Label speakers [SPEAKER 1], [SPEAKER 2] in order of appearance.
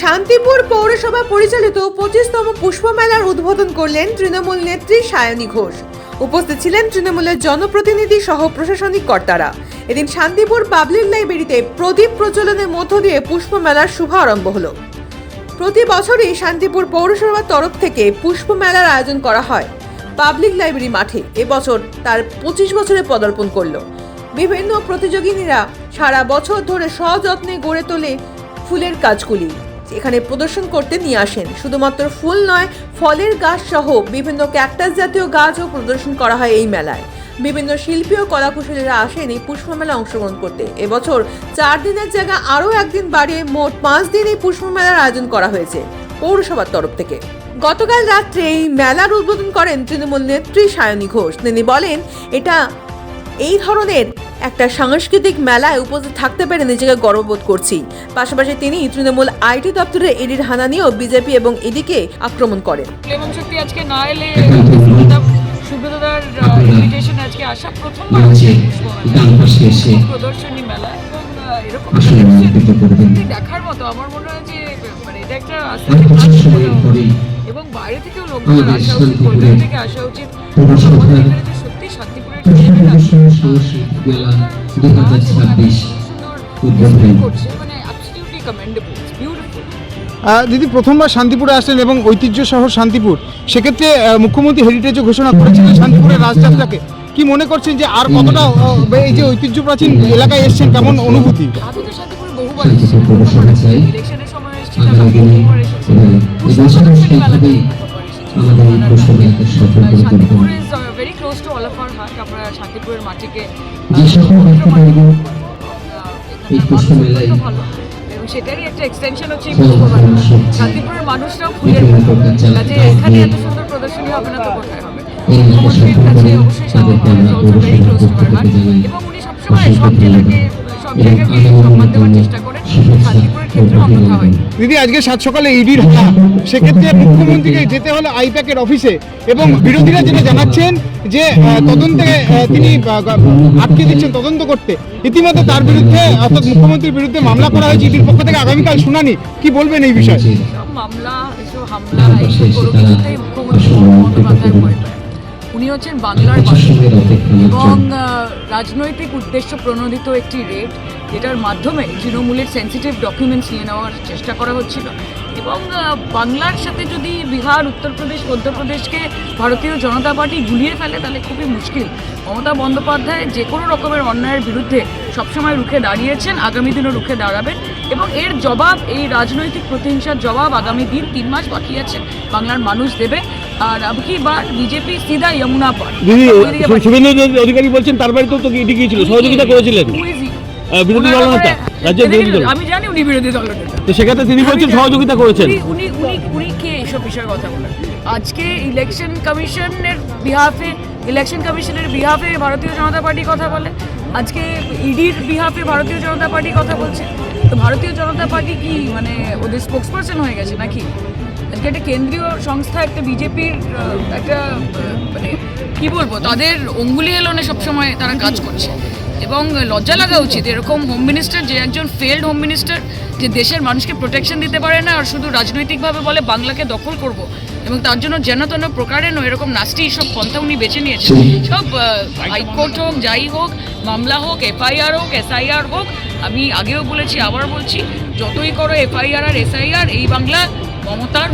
[SPEAKER 1] শান্তিপুর পৌরসভা পরিচালিত 25তম পুষ্প মেলার উদ্বোধন করলেন তৃণমূল নেত্রী সায়নী ঘোষ। উপস্থিত ছিলেন তৃণমূলের জনপ্রতিনিধি সহ প্রশাসনিক কর্তারা। এদিন শান্তিপুর পাবলিক লাইব্রেরিতে প্রদীপ প্রজ্বলনের মধ্য দিয়ে পুষ্প মেলার শুভারম্ভ হলো। প্রতি বছরই শান্তিপুর পৌরসভার তরফ থেকে পুষ্প মেলার আয়োজন করা হয় পাবলিক লাইব্রেরি মাঠে। এবছর তার 25 বছরে পদার্পণ করলো। বিভিন্ন প্রতিযোগিনীরা সারা বছর ধরে সযত্নে গড়ে তোলে ফুলের গাছগুলি এখানে প্রদর্শন করতে নিয়ে আসেন। শুধুমাত্র ফুল নয়, ফলের গাছ সহ বিভিন্ন ক্যাকটাস জাতীয় গাছও প্রদর্শন করা হয় এই মেলায়। বিভিন্ন শিল্পী ও কলাকুশলীরা আসেন এই পুষ্প মেলা অংশগ্রহণ করতে। এবছর 4 দিনের জায়গা আরও একদিন বাড়িয়ে মোট 5 দিন এই পুষ্প মেলার আয়োজন করা হয়েছে পৌরসভার তরফ থেকে। গতকাল রাত্রে এই মেলার উদ্বোধন করেন তৃণমূল নেত্রী সায়নী ঘোষ। তিনি বলেন, এটা এই ধরনের একটা সাংস্কৃতিক মেলায় উপস্থিত থাকতে পেরে নিজেকে গর্ববোধ করছি। পাশাপাশি তিনি তৃণমূল আইটি দপ্তরে ইডির হানা নিয়েও বিজেপি এবং ইডিকে আক্রমণ করেন।
[SPEAKER 2] এবং সত্যি আজকে না এলে সুব্রতদার ইনভিটেশন আজকে আসা প্রথমবার প্রদর্শনী মেলা এবং এরকম দেখার মতো আমার মনে হয় যে মানে এটা একটা এবং বাইরে থেকেও লোকজন আসা উচিত, কলকাতা থেকে আসা উচিত। সত্যি শান্তিপুরের করছে মানে অ্যাবসলিউটলি কমেন্ডেবল, বিউটিফুল।
[SPEAKER 3] দিদি প্রথমবার শান্তিপুরে আসলেন এবং ঐতিহ্য শহর শান্তিপুর, সেক্ষেত্রে মুখ্যমন্ত্রী হেরিটেজও ঘোষণা করেছিলেন শান্তিপুরের রাজযাত্রাকে। কি মনে করছেন যে আর কতটা এই যে ঐতিহ্য প্রাচীন এলাকায় এসেছেন, কেমন অনুভূতি?
[SPEAKER 2] আমি তো শান্তিপুরে বহুবার এসেছি, ইলেকশনের সময় এসেছিলাম, বহুবার এসেছি। Shantipur is very close to all of our heart. আমরা শান্তিপুরের মাটিকে ভালো এবং সেটারই একটা এক্সটেনশন হচ্ছে শান্তিপুরের মানুষরাও ফুলের কাজে এখানে এত সুন্দর প্রদর্শনী হবে না তো কোথায় হবে। মুখ্যমন্ত্রীর কাছে অবশ্যই very close to our heart এবং উনি সবসময় সব জেলাকে সব জায়গাকে সম্মান দেওয়ার চেষ্টা করেন। শান্তিপুরের ক্ষেত্রে অন্যথা হয়।
[SPEAKER 3] দিদি আজকে 7 সকালে ইডির হানা, সেক্ষেত্রে মুখ্যমন্ত্রীকে যেতে হলো আইপ্যাকের অফিসে এবং বিরোধীরা যেটা জানাচ্ছেন যে তদন্তে তিনি আটকে দিচ্ছেন তদন্ত করতে। ইতিমধ্যে তার বিরুদ্ধে অর্থাৎ মুখ্যমন্ত্রীর বিরুদ্ধে মামলা করা হয়েছে ইডির পক্ষ থেকে। আগামীকাল শুনানি, কি বলবেন এই বিষয়ে?
[SPEAKER 2] মামলা, এসব হামলা, এইসব কোনো কিছুতেই মুখ্যমন্ত্রী বন্দ্যোপাধ্যায় ভয় পায়। উনি হচ্ছেন বাংলার বাসিন্দা এবং রাজনৈতিক উদ্দেশ্য প্রণোদিত একটি রেড, যেটার মাধ্যমে তৃণমূলের সেন্সিটিভ ডকুমেন্টস নিয়ে নেওয়ার চেষ্টা করা হচ্ছিল। এবং বাংলার সাথে যদি বিহার, উত্তরপ্রদেশ, মধ্যপ্রদেশকে ভারতীয় জনতা পার্টি গুলিয়ে ফেলে তাহলে খুবই মুশকিল। মমতা বন্দ্যোপাধ্যায় যে কোনো রকমের অন্যায়ের বিরুদ্ধে সবসময় রুখে দাঁড়িয়েছেন, আগামী দিনও রুখে দাঁড়াবেন এবং এর জবাব, এই রাজনৈতিক প্রতিহিংসার জবাব আগামী দিন 3 মাস বাকি আছে, বাংলার মানুষ দেবে। আর আবকি বার বিজেপি সিধা যমুনা পার।
[SPEAKER 4] শুভেন্দু অধিকারী বলছেন তার বাড়িতেও তো ইডি গিয়েছিল, সহযোগিতা করেছিলেন বিরোধী দলনেতা, রাজ্যের বিরোধী দল।
[SPEAKER 2] আমি জানি উনি বিরোধী দলনেতা,
[SPEAKER 4] তো সেক্ষেত্রে তিনি বলছেন সহযোগিতা করেছেন।
[SPEAKER 2] উনি কে এইসব বিষয়ে কথা বলেন? আজকে ইলেকশন কমিশনের বিহাফে ভারতীয় জনতা পার্টি কথা বলে, আজকে ইডির বিহাফে ভারতীয় জনতা পার্টি কথা বলছে। তো ভারতীয় জনতা পার্টি কি মানে ওদের স্পোক্সপারসন হয়ে গেছে নাকি? আজকে একটা কেন্দ্রীয় সংস্থা, একটা বিজেপির একটা মানে কি বলবো, তাদের অঙ্গুলি এলনে সবসময় তারা কাজ করছে এবং লজ্জা লাগা উচিত। এরকম হোম মিনিস্টার, যে একজন ফেল্ড হোম মিনিস্টার, যে দেশের মানুষকে প্রোটেকশন দিতে পারে না আর শুধু রাজনৈতিকভাবে বলে বাংলাকে দখল করব, এবং তার জন্য যেন তেন প্রকারেণ এরকম নাস্তি সব পন্থা উনি বেছে নিয়েছেন। সব হাইকোর্ট হোক, যাই হোক, মামলা হোক, এফআইআর হোক, এসআইআর হোক, আমি আগেও বলেছি আবার বলছি, যতই করো এফআইআর আর এসআইআর, এই বাংলা মমতার